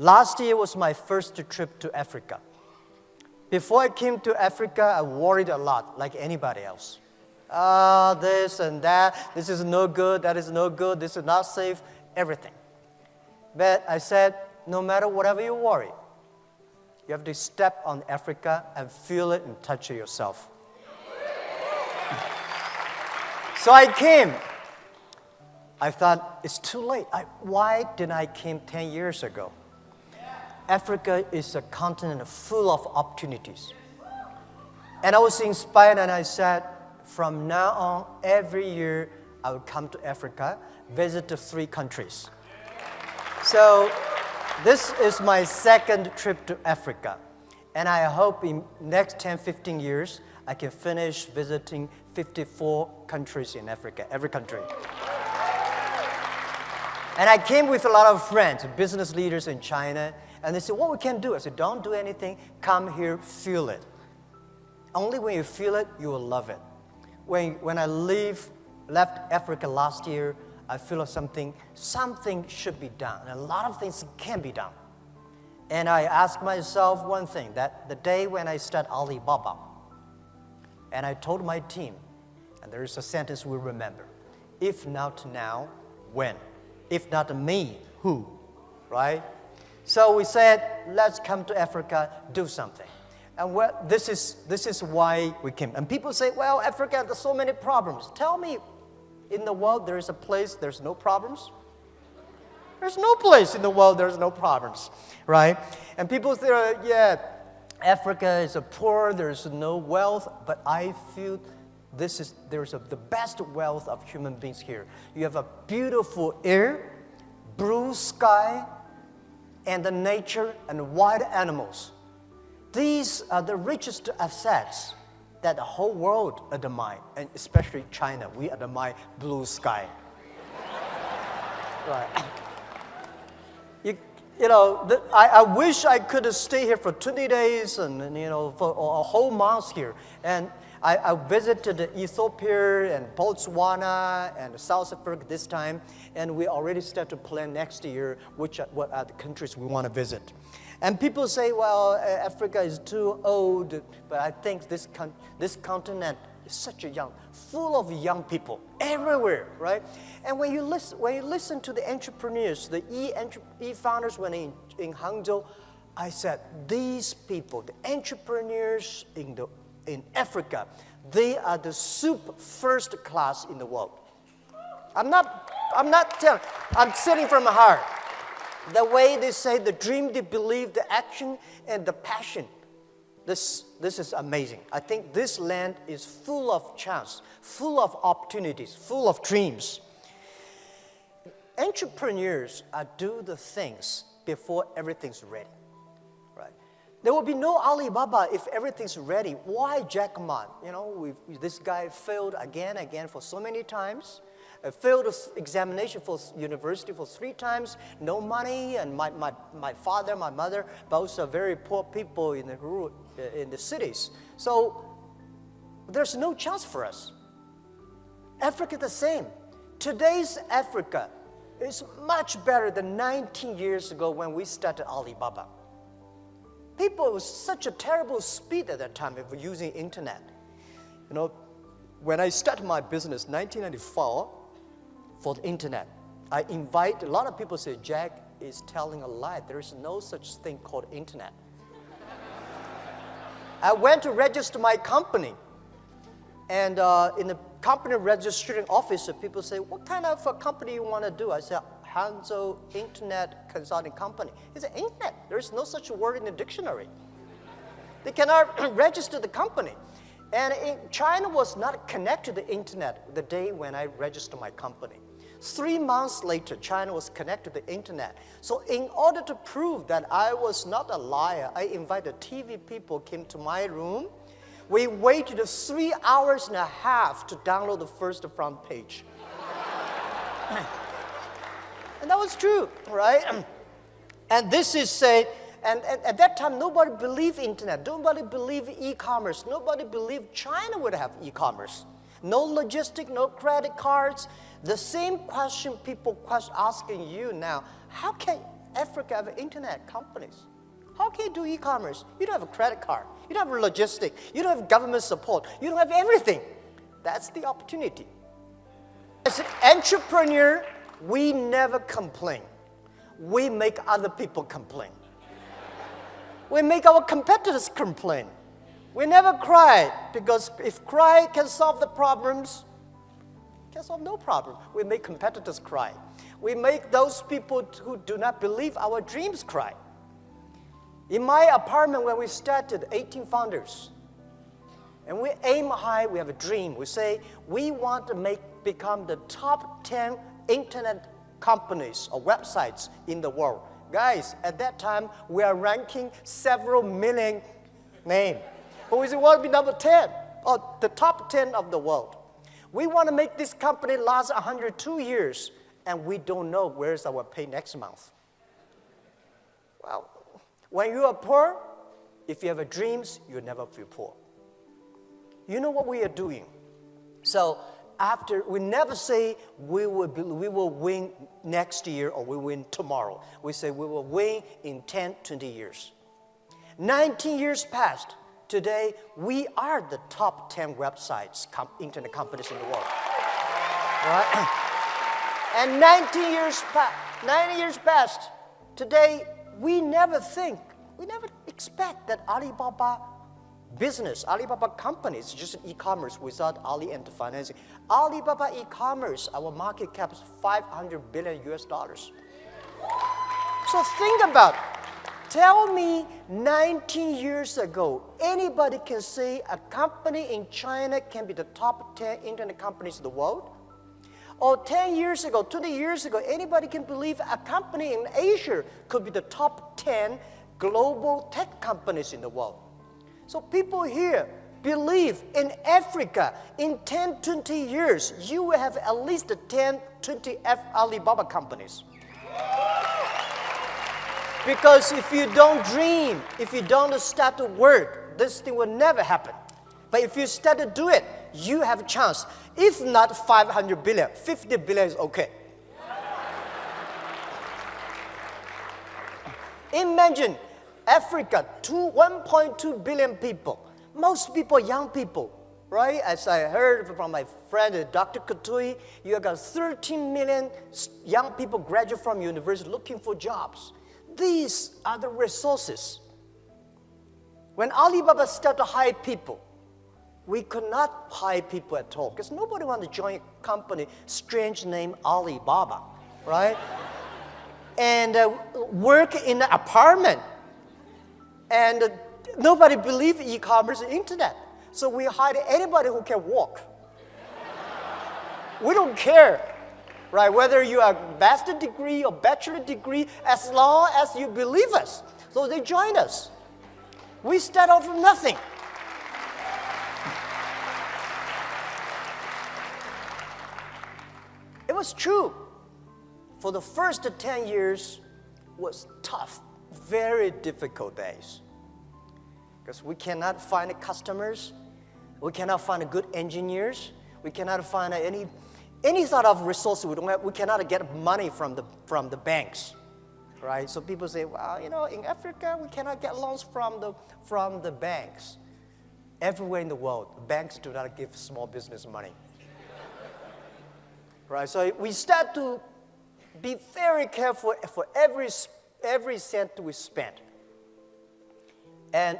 Last year was my first trip to Africa. Before I came to Africa, I worried a lot, like anybody else. This and that, this is no good, that is no good, this is not safe, everything. But I said, no matter whatever you worry, you have to step on Africa and feel it and touch it yourself. So I came. I thought, it's too late. Why didn't I came 10 years ago? Africa is a continent full of opportunities. And I was inspired and I said, from now on, every year I will come to Africa, visit the 3 countries. So this is my second trip to Africa. And I hope in next 10, 15 years, I can finish visiting 54 countries in Africa, every country. And I came with a lot of friends, business leaders in China, and they said, what we can do? I said, don't do anything, come here, feel it. Only when you feel it, you will love it. When I left Africa last year, I feel something should be done. And a lot of things can be done. And I asked myself one thing, that the day when I started Alibaba, and I told my team, and there is a sentence we remember, if not now, when? If not me, who? Right? So we said, let's come to Africa, do something. And this is why we came. And people say, well, Africa, there's so many problems. Tell me, in the world there is a place there's no problems? There's no place in the world there's no problems, right? And people say, yeah, Africa is poor, there's no wealth, but I feel there's the best wealth of human beings here. You have a beautiful air, blue sky, and the nature and wild animals. These are the richest assets that the whole world admire, and especially China. We admire blue sky. Right. I wish I could stay here for 20 days and for a whole month here. And I visited Ethiopia and Botswana and South Africa this time, and we already start to plan next year what are the countries we want to visit. And people say, well, Africa is too old, but I think this continent is such full of young people everywhere, right? And when you listen to the entrepreneurs, the e-founders when in Hangzhou, I said, these people, the entrepreneurs in Africa, they are the first class in the world. I'm not telling, I'm saying from my heart. The way they say, the dream, the belief, the action, and the passion. This is amazing. I think this land is full of chance, full of opportunities, full of dreams. Entrepreneurs do the things before everything's ready. Right? There will be no Alibaba if everything's ready. Why Jack Ma? This guy failed again for so many times. Failed examination for university for 3 times, no money, and my father, my mother, both are very poor people in the cities. So there's no chance for us. Africa the same. Today's Africa is much better than 19 years ago when we started Alibaba. People with such a terrible speed at that time of using internet. When I started my business, 1994, for the internet, I invite a lot of people say, Jack is telling a lie. There is no such thing called internet. I went to register my company, and in the company registering office, people say, what kind of a company you want to do? I said, Hangzhou Internet Consulting Company. He said, internet, there is no such word in the dictionary. They cannot register the company. And China was not connected to the internet the day when I registered my company. 3 months later, China was connected to the internet. So in order to prove that I was not a liar, I invited TV people came to my room. We waited 3 hours and a half to download the first front page. And that was true, right? And this is said, and at that time, nobody believed internet. Nobody believed e-commerce. Nobody believed China would have e-commerce. No logistic, no credit cards. The same question people asking you now, how can Africa have internet companies? How can you do e-commerce? You don't have a credit card. You don't have logistics. You don't have government support. You don't have everything. That's the opportunity. As an entrepreneur, we never complain. We make other people complain. We make our competitors complain. We never cry, because if cry can solve the problems, it can solve no problem. We make competitors cry. We make those people who do not believe our dreams cry. In my apartment, when we started, 18 founders, and we aim high, we have a dream. We say we want to become the top 10 internet companies or websites in the world. Guys, at that time, we are ranking several million names. But we say, we want to be number 10, or the top 10 of the world. We want to make this company last 102 years, and we don't know where's our pay next month. Well, when you are poor, if you have dreams, you'll never feel poor. You know what we are doing? So we never say we will win next year or we win tomorrow. We say we will win in 10, 20 years. 19 years passed. Today, we are the top 10 websites, internet companies in the world. Right? And 19 years passed. Today, we never expect that Alibaba business, Alibaba company is just e-commerce without Ali and the financing. Alibaba e-commerce, our market cap is $500 billion US. So think about it. Tell me 19 years ago, anybody can say a company in China can be the top 10 internet companies in the world? Or 10 years ago, 20 years ago, anybody can believe a company in Asia could be the top 10 global tech companies in the world? So people here believe in Africa, in 10, 20 years, you will have at least 10, 20 Alibaba companies. Because if you don't dream, if you don't start to work, this thing will never happen. But if you start to do it, you have a chance. If not 500 billion, 50 billion is okay. Imagine Africa, 1.2 billion people. Most people, young people, right? As I heard from my friend, Dr. Katui, you got 13 million young people graduate from university looking for jobs. These are the resources. When Alibaba started to hire people, we could not hire people at all because nobody wanted to join a company, strange name Alibaba, right? And work in an apartment. And nobody believed e-commerce and internet. So we hired anybody who can walk. We don't care. Right, whether you are a master's degree or bachelor degree, as long as you believe us. So they joined us. We start out from nothing. It was true. For the first 10 years was tough, very difficult days. Because we cannot find customers, we cannot find good engineers, we cannot find any sort of resources we cannot get money from the banks, right? So people say, well, in Africa we cannot get loans from the banks. Everywhere in the world, banks do not give small business money, right? So we start to be very careful for every cent we spend. And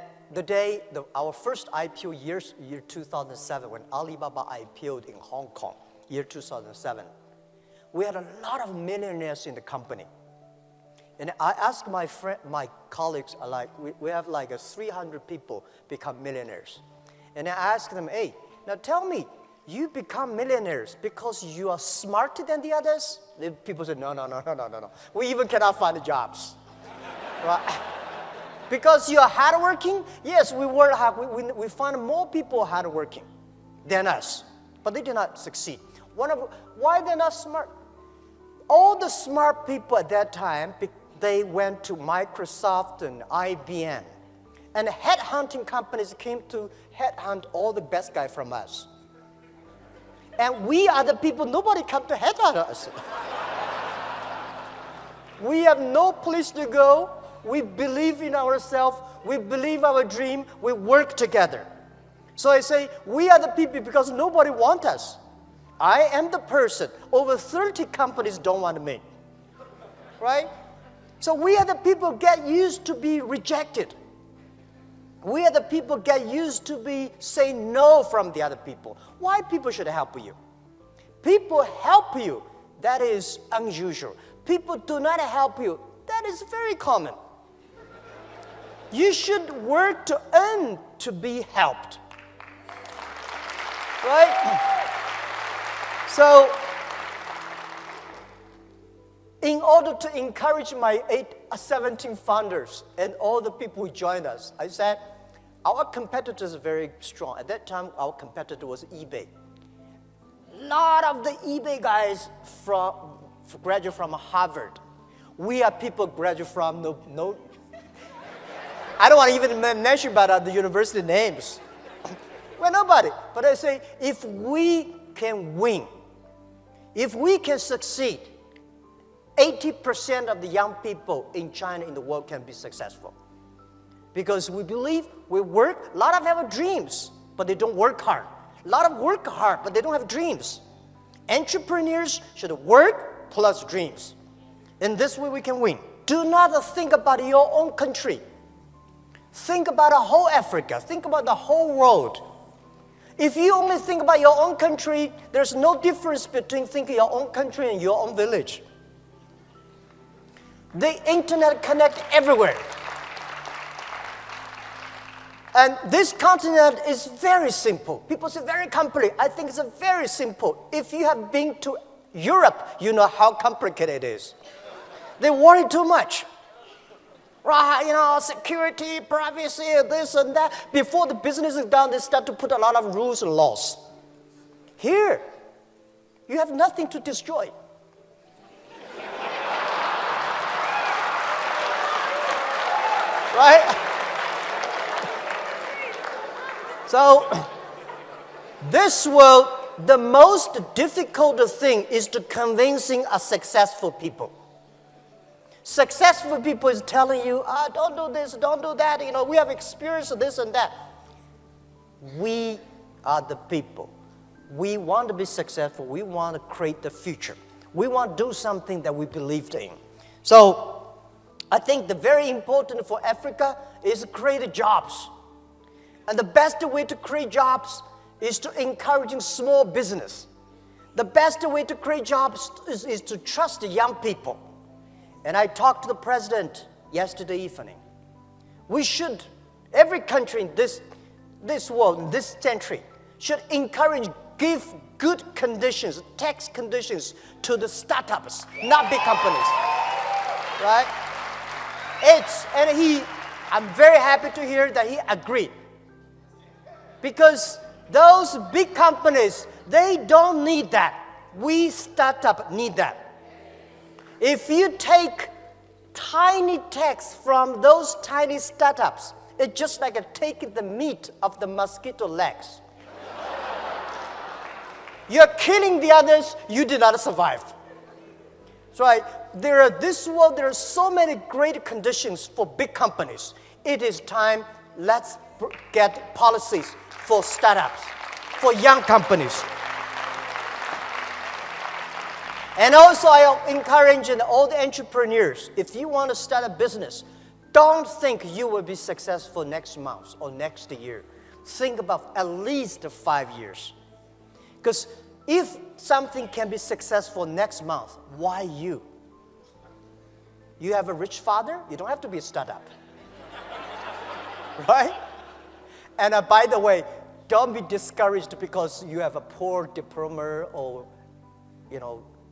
our first IPO year 2007, when Alibaba IPO'd in Hong Kong. Year 2007, we had a lot of millionaires in the company. And I asked my colleagues, we have 300 people become millionaires. And I asked them, hey, now tell me, you become millionaires because you are smarter than the others? The people said, no. We even cannot find jobs. Right? Because you are hardworking? Yes, we work hard. We find more people hardworking than us, but they did not succeed. Why they're not smart? All the smart people at that time, they went to Microsoft and IBM. And headhunting companies came to headhunt all the best guys from us. And we are the people, nobody come to headhunt us. We have no place to go. We believe in ourselves. We believe our dream. We work together. So I say, we are the people because nobody wants us. I am the person. Over 30 companies don't want me. Right? So we are the people get used to be rejected. We are the people get used to be saying no from the other people. Why people should help you? People help you. That is unusual. People do not help you. That is very common. You should work to earn to be helped. Right? So, in order to encourage my 17 founders and all the people who joined us, I said, our competitors are very strong. At that time, our competitor was eBay. A lot of the eBay guys graduate from Harvard. We are people graduate from no I don't want to even mention about the university names. Well, nobody. But I say, if we can win, if we can succeed, 80% of the young people in China, in the world, can be successful. Because we believe, we work, a lot of them have dreams, but they don't work hard. A lot of work hard, but they don't have dreams. Entrepreneurs should work plus dreams. In this way, we can win. Do not think about your own country. Think about the whole Africa. Think about the whole world. If you only think about your own country, there's no difference between thinking your own country and your own village. The internet connects everywhere. And this continent is very simple. People say very complicated. I think it's very simple. If you have been to Europe, you know how complicated it is. They worry too much. Right, security, privacy, this and that. Before the business is done, they start to put a lot of rules and laws. Here, you have nothing to destroy. Right? So, this world, the most difficult thing is to convincing a successful people. Successful people is telling you, don't do this, don't do that. We have experienced this and that. We are the people. We want to be successful. We want to create the future. We want to do something that we believed in. So I think the very important for Africa is to create jobs. And the best way to create jobs is to encourage small business. The best way to create jobs is to trust the young people. And I talked to the president yesterday evening. We should, every country in this world, in this century, should encourage, give good conditions, tax conditions to the startups, not big companies. Right? I'm very happy to hear that he agreed. Because those big companies, they don't need that. We startups need that. If you take tiny tax from those tiny startups, it's just like taking the meat of the mosquito legs. You're killing the others, you did not survive. So there are so many great conditions for big companies. It is time, let's get policies for startups, for young companies. And also, I encourage all the entrepreneurs, if you want to start a business, don't think you will be successful next month or next year. Think about at least 5 years. Because if something can be successful next month, why you? You have a rich father, you don't have to be a startup. Right? And by the way, don't be discouraged because you have a poor diploma or,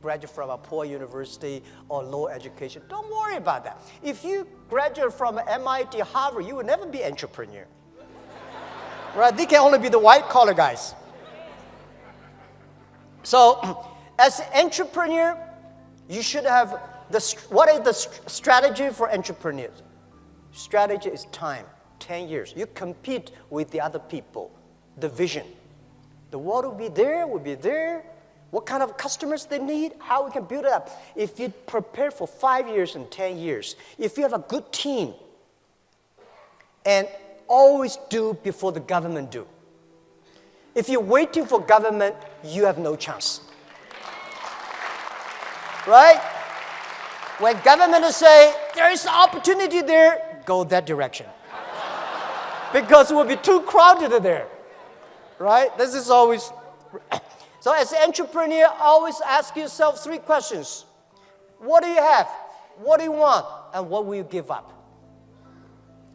graduate from a poor university or low education. Don't worry about that. If you graduate from MIT, Harvard, you will never be an entrepreneur. Right? They can only be the white-collar guys. So, as an entrepreneur, you should have what is the strategy for entrepreneurs? Strategy is time, 10 years. You compete with the other people, the vision. The world will be there, what kind of customers they need, how we can build it up. If you prepare for 5 years and 10 years, if you have a good team, and always do before the government do. If you're waiting for government, you have no chance. Right? When government say, there is an opportunity there, go that direction. Because it will be too crowded there. Right? This is always... So as an entrepreneur, always ask yourself 3 questions. What do you have? What do you want? And what will you give up?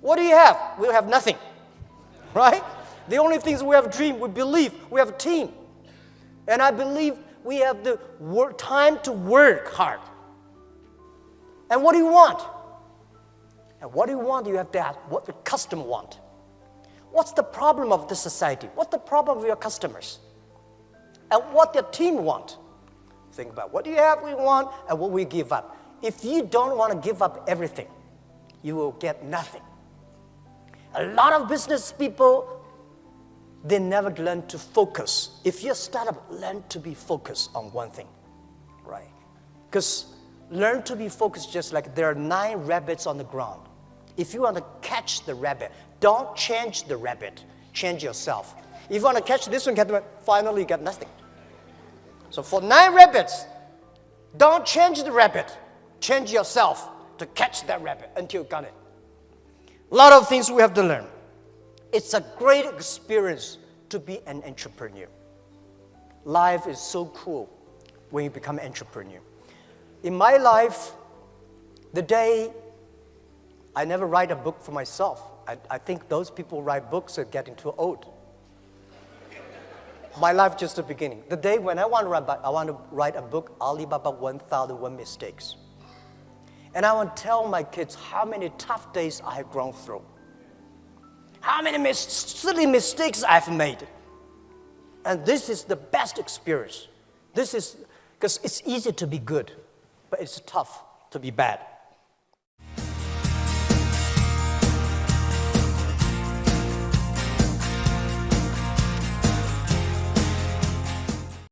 What do you have? We have nothing. Right? The only things we have dream, we believe, we have a team. And I believe we have the time to work hard. And what do you want? And what do you want? You have to ask what the customer want. What's the problem of the society? What's the problem of your customers? And what your team want. Think about what do you have, we want, and what we give up. If you don't want to give up everything, you will get nothing. A lot of business people, they never learn to focus. If you're a startup, learn to be focused on one thing, right? Because learn to be focused just like there are 9 rabbits on the ground. If you want to catch the rabbit, don't change the rabbit, change yourself. If you want to catch this one, finally you get nothing. So for 9 rabbits, don't change the rabbit, change yourself to catch that rabbit until you got it. A lot of things we have to learn. It's a great experience to be an entrepreneur. Life is so cool when you become an entrepreneur. In my life, the day I never write a book for myself. I think those people who write books are getting too old. My life just the beginning. The day when I want to write a book, Alibaba 1001 Mistakes. And I want to tell my kids how many tough days I have gone through. How many silly mistakes I've made. And this is the best experience. This is, because it's easy to be good, but it's tough to be bad.